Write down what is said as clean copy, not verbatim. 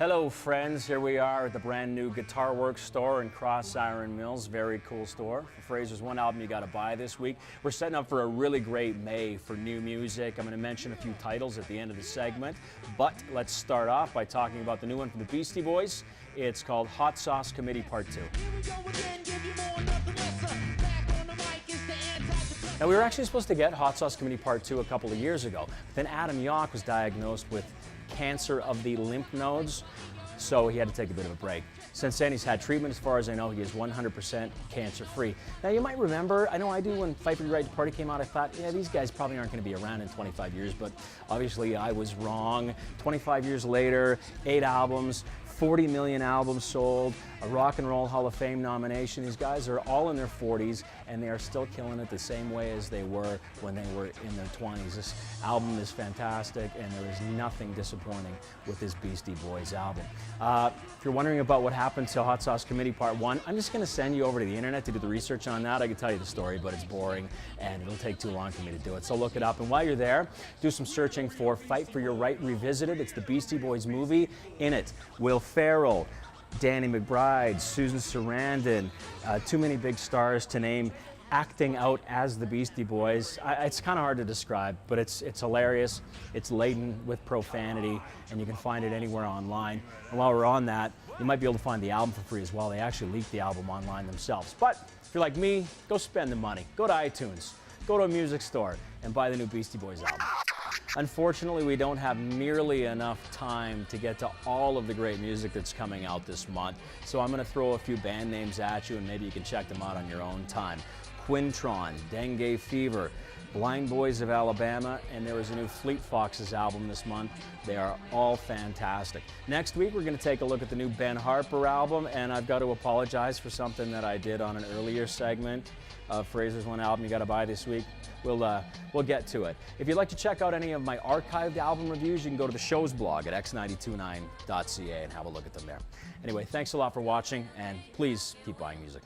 Hello friends, here we are at the brand new Guitar Works store in Cross Iron Mills. Very cool store. Fraser's one album you gotta buy this week. We're setting up for a really great May for new music. I'm gonna mention a few titles at the end of the segment, but let's start off by talking about the new one from the Beastie Boys. It's called Hot Sauce Committee Part 2. Now we were actually supposed to get Hot Sauce Committee Part 2 a couple of years ago, but then Adam Yauch was diagnosed with cancer of the lymph nodes, so he had to take a bit of a break. Since then, he's had treatment. As far as I know, he is 100% cancer-free. Now, you might remember, I know I do, when Fight for Your Right to Party came out, I thought, yeah, these guys probably aren't going to be around in 25 years, but obviously I was wrong. 25 years later, 8 albums, 40 million albums sold, a Rock and Roll Hall of Fame nomination. These guys are all in their 40s, and they are still killing it the same way as they were when they were in their 20s. This album is fantastic, and there is nothing disappointing with this Beastie Boys album. If you're wondering about what happened to Hot Sauce Committee Part 1, I'm just going to send you over to the internet to do the research on that. I can tell you the story, but it's boring, and it'll take too long for me to do it. So look it up, and while you're there, do some searching for Fight for Your Right Revisited. It's the Beastie Boys movie. In it, Will Ferrell, Danny McBride, Susan Sarandon, too many big stars to name, acting out as the Beastie Boys. It's kind of hard to describe, but it's hilarious. It's laden with profanity, and you can find it anywhere online. And while we're on that, you might be able to find the album for free as well. They actually leaked the album online themselves. But if you're like me, go spend the money. Go to iTunes, go to a music store, and buy the new Beastie Boys album. Unfortunately, we don't have nearly enough time to get to all of the great music that's coming out this month, so I'm going to throw a few band names at you and maybe you can check them out on your own time. Quintron, Dengue Fever, Blind Boys of Alabama, and there is a new Fleet Foxes album this month. They are all fantastic. Next week, we're going to take a look at the new Ben Harper album, and I've got to apologize for something that I did on an earlier segment of Fraser's one album you got to buy this week. We'll get to it. If you'd like to check out any of my archived album reviews, you can go to the show's blog at x929.ca and have a look at them there. Anyway, thanks a lot for watching, and please keep buying music.